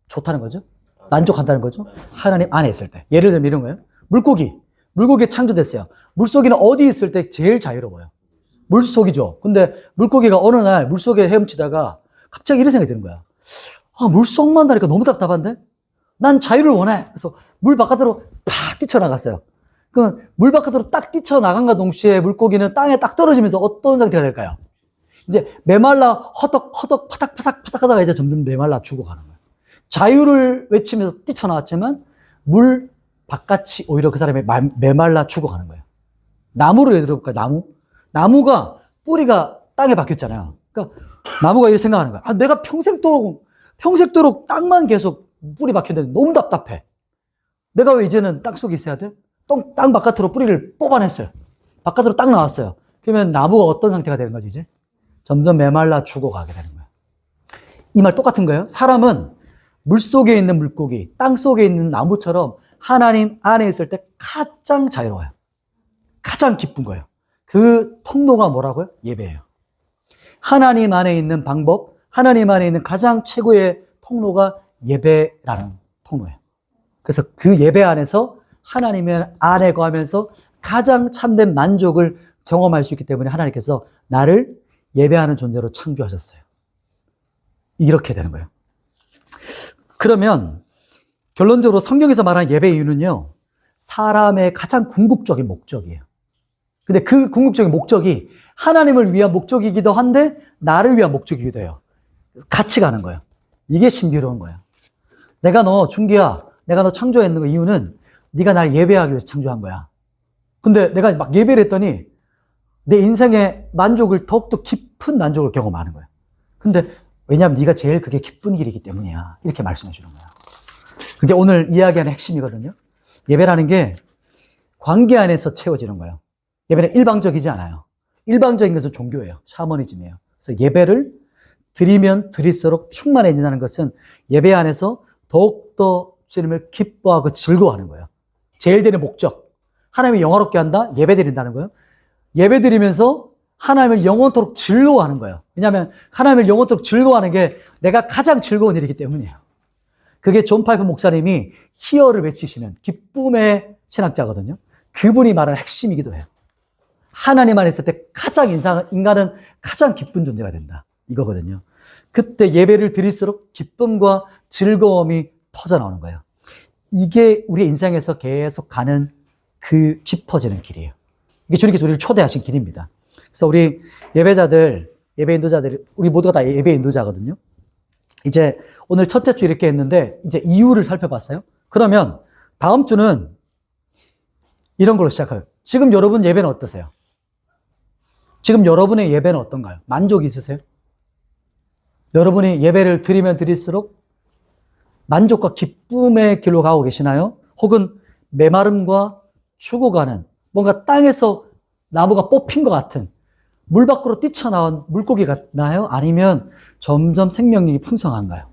좋다는 거죠? 만족한다는 거죠? 하나님 안에 있을 때. 예를 들면 이런 거예요. 물고기 창조됐어요. 물속에는 어디 있을 때 제일 자유로워요? 물속이죠. 근데 물고기가 어느 날 물속에 헤엄치다가 갑자기 이런 생각이 드는 거야. 아, 물속만 다니까 너무 답답한데? 난 자유를 원해. 그래서 물 바깥으로 팍 뛰쳐나갔어요. 그럼 물 바깥으로 딱 뛰쳐나간과 동시에 물고기는 땅에 딱 떨어지면서 어떤 상태가 될까요? 이제 메말라 허덕 파닥 하다가 이제 점점 메말라 죽어가는 거예요. 자유를 외치면서 뛰쳐나왔지만 물 바깥이 오히려 그 사람이 메말라 죽어가는 거예요. 나무로 예를 들어볼까요? 나무가 뿌리가 땅에 박혔잖아요. 그러니까 나무가 이렇게 생각하는 거야. 아, 내가 평생도록 땅만 계속 뿌리 박혔는데 너무 답답해. 내가 왜 이제는 땅 속에 있어야 돼? 땅 바깥으로 뿌리를 뽑아냈어요. 바깥으로 딱 나왔어요. 그러면 나무가 어떤 상태가 되는 거지, 이제? 점점 메말라 죽어가게 되는 거예요. 이 말 똑같은 거예요. 사람은 물속에 있는 물고기, 땅 속에 있는 나무처럼 하나님 안에 있을 때 가장 자유로워요. 가장 기쁜 거예요. 그 통로가 뭐라고요? 예배예요. 하나님 안에 있는 방법, 하나님 안에 있는 가장 최고의 통로가 예배라는 통로예요. 그래서 그 예배 안에서 하나님의 안에 거하면서 가장 참된 만족을 경험할 수 있기 때문에 하나님께서 나를 예배하는 존재로 창조하셨어요. 이렇게 되는 거예요. 그러면 결론적으로 성경에서 말하는 예배의 이유는요, 사람의 가장 궁극적인 목적이에요. 근데 그 궁극적인 목적이 하나님을 위한 목적이기도 한데 나를 위한 목적이기도 해요. 같이 가는 거예요. 이게 신비로운 거예요. 준기야, 내가 너 창조했는 거 이유는 네가 날 예배하기 위해서 창조한 거야. 근데 내가 막 예배를 했더니 내 인생의 만족을 더욱더 깊은 만족을 경험하는 거예요. 근데 왜냐하면 네가 제일 그게 기쁜 길이기 때문이야. 이렇게 말씀해 주는 거예요. 그게 오늘 이야기하는 핵심이거든요. 예배라는 게 관계 안에서 채워지는 거예요. 예배는 일방적이지 않아요. 일방적인 것은 종교예요. 샤머니즘이에요. 그래서 예배를 드리면 드릴수록 충만해진다는 것은 예배 안에서 더욱더 주님을 기뻐하고 즐거워하는 거예요. 제일 되는 목적. 하나님을 영화롭게 한다? 예배 드린다는 거예요. 예배 드리면서 하나님을 영원토록 즐거워하는 거예요. 왜냐하면 하나님을 영원토록 즐거워하는 게 내가 가장 즐거운 일이기 때문이에요. 그게 존 파이프 목사님이 희열을 외치시는 기쁨의 신학자거든요. 그분이 말하는 핵심이기도 해요. 하나님 안에 있을 때 인간은 가장 기쁜 존재가 된다. 이거거든요. 그때 예배를 드릴수록 기쁨과 즐거움이 터져나오는 거예요. 이게 우리 인생에서 계속 가는 그 깊어지는 길이에요. 이게 주님께서 우리를 초대하신 길입니다. 그래서 우리 예배 인도자들, 우리 모두가 다 예배 인도자거든요. 이제 오늘 첫째 주 이렇게 했는데 이제 이유를 살펴봤어요. 그러면 다음 주는 이런 걸로 시작해요. 지금 여러분 예배는 어떠세요? 지금 여러분의 예배는 어떤가요? 만족이 있으세요? 여러분이 예배를 드리면 드릴수록 만족과 기쁨의 길로 가고 계시나요? 혹은 메마름과 죽어가는 뭔가 땅에서 나무가 뽑힌 것 같은 물 밖으로 뛰쳐나온 물고기 같나요? 아니면 점점 생명력이 풍성한가요?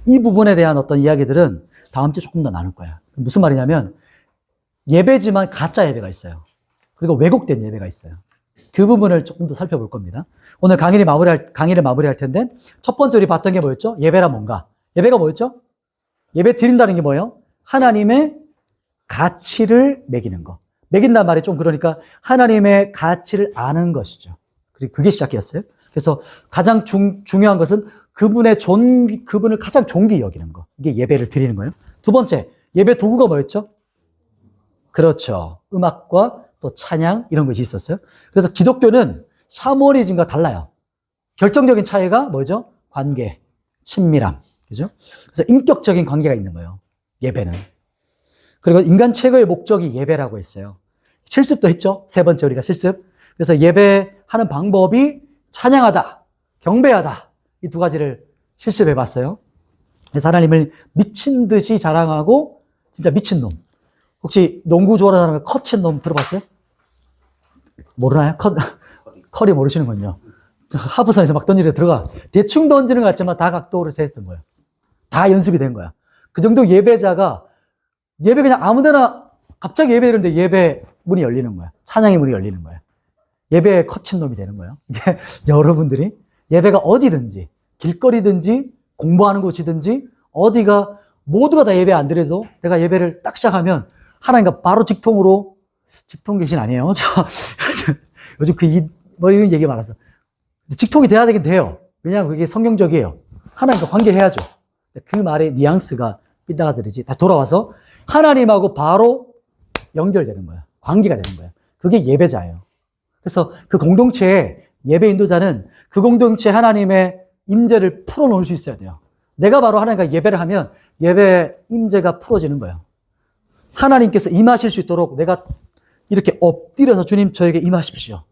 이 부분에 대한 어떤 이야기들은 다음 주에 조금 더 나눌 거예요. 무슨 말이냐면 예배지만 가짜 예배가 있어요. 그리고 왜곡된 예배가 있어요. 그 부분을 조금 더 살펴볼 겁니다. 오늘 강의를 마무리할 텐데 첫 번째 우리 봤던 게 뭐였죠? 예배라 뭔가? 예배가 뭐였죠? 예배 드린다는 게 뭐예요? 하나님의 가치를 매기는 거. 매긴단 말이 좀 그러니까 하나님의 가치를 아는 것이죠. 그리고 그게 시작이었어요. 그래서 가장 중요한 것은 그분을 가장 존귀히 여기는 거. 이게 예배를 드리는 거예요. 두 번째, 예배 도구가 뭐였죠? 그렇죠. 음악과 또 찬양 이런 것이 있었어요. 그래서 기독교는 샤머니즘과 달라요. 결정적인 차이가 뭐죠? 관계, 친밀함. 그죠? 그래서 인격적인 관계가 있는 거예요. 예배는. 그리고 인간 최고의 목적이 예배라고 했어요. 실습도 했죠? 세 번째 우리가 실습. 그래서 예배하는 방법이 찬양하다, 경배하다. 이 두 가지를 실습해 봤어요. 그래서 하나님을 미친 듯이 자랑하고 진짜 미친놈. 혹시 농구 좋아하는 사람의 커친놈 들어봤어요? 모르나요? 커리 모르시는군요. 하부선에서 막 던지려 들어가. 대충 던지는 것 같지만 다 각도로 세했어 뭐야. 다 연습이 된 거야. 그 정도 예배자가 예배 그냥 아무데나 갑자기 예배 이러는데 예배 문이 열리는 거야. 찬양의 문이 열리는 거야. 예배의 커친놈이 되는 거예요. 이게 여러분들이 예배가 어디든지 길거리든지 공부하는 곳이든지 어디가 모두가 다 예배 안 드려도 내가 예배를 딱 시작하면 하나님과 바로 직통으로 직통 계신 아니에요. 요즘 이런 얘기 많아서 직통이 돼야 되긴 돼요. 왜냐하면 그게 성경적이에요. 하나님과 관계해야죠. 그 말의 뉘앙스가 삐딱아 들리지. 다시 돌아와서 하나님하고 바로 연결되는 거야. 관계가 되는 거야. 그게 예배자예요. 그래서 그 공동체에 예배 인도자는 그 공동체 하나님의 임재를 풀어놓을 수 있어야 돼요. 내가 바로 하나님과 예배를 하면 예배 임재가 풀어지는 거예요. 하나님께서 임하실 수 있도록 내가 이렇게 엎드려서 주님 저에게 임하십시오.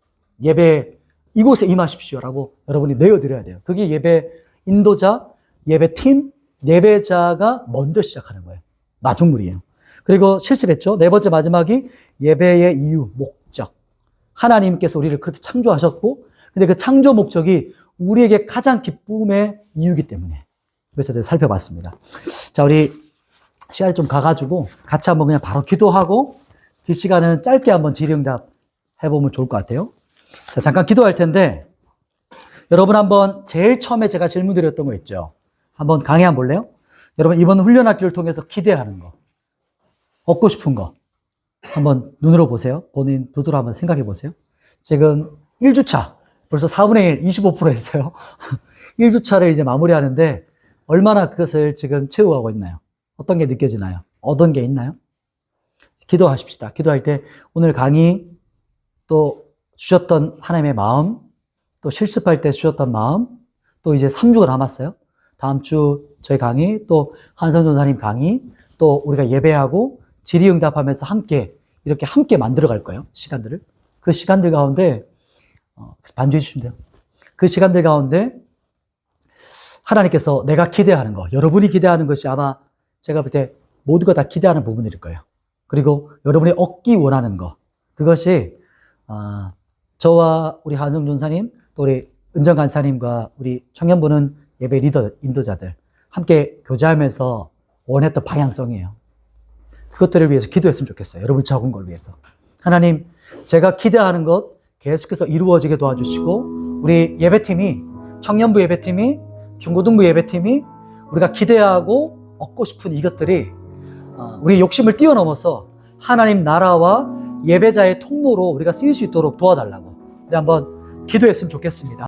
예배 이곳에 임하십시오라고 여러분이 내어드려야 돼요. 그게 예배 인도자, 예배팀, 예배자가 먼저 시작하는 거예요. 마중물이에요. 그리고 실습했죠. 네 번째 마지막이 예배의 이유, 목적. 하나님께서 우리를 그렇게 창조하셨고 근데 그 창조 목적이 우리에게 가장 기쁨의 이유이기 때문에 그래서 살펴봤습니다. 자, 우리 시간이 좀 가가지고 같이 한번 그냥 바로 기도하고 그 시간은 짧게 한번 질의응답 해보면 좋을 것 같아요. 자, 잠깐 기도할 텐데 여러분 한번 제일 처음에 제가 질문 드렸던 거 있죠. 한번 강의 한번 볼래요? 여러분 이번 훈련학기를 통해서 기대하는 거, 얻고 싶은 거 한번 눈으로 보세요. 본인 눈으로 한번 생각해 보세요. 지금 1주차 벌써 4분의 1, 25% 했어요. 1주차를 이제 마무리하는데 얼마나 그것을 지금 채워가고 있나요? 어떤 게 느껴지나요? 얻은 게 있나요? 기도하십시다. 기도할 때 오늘 강의 또 주셨던 하나님의 마음, 또 실습할 때 주셨던 마음, 또 이제 3주가 남았어요. 다음 주 저희 강의, 또 한성 전사님 강의, 또 우리가 예배하고 질의응답하면서 함께 이렇게 함께 만들어갈 거예요. 시간들을. 그 시간들 가운데 반주해 주시면 돼요. 그 시간들 가운데 하나님께서 내가 기대하는 거, 여러분이 기대하는 것이 아마 제가 볼 때 모두가 다 기대하는 부분일 거예요. 그리고 여러분이 얻기 원하는 거, 그것이 저와 우리 한성 전사님, 또 우리 은정 간사님과 우리 청년부는 예배 리더, 인도자들 함께 교제하면서 원했던 방향성이에요. 그것들을 위해서 기도했으면 좋겠어요. 여러분 적은 걸 위해서. 하나님, 제가 기대하는 것 계속해서 이루어지게 도와주시고 우리 예배팀이, 청년부 예배팀이, 중고등부 예배팀이 우리가 기대하고 얻고 싶은 이것들이 우리의 욕심을 뛰어넘어서 하나님 나라와 예배자의 통로로 우리가 쓰일 수 있도록 도와달라고 한번 기도했으면 좋겠습니다.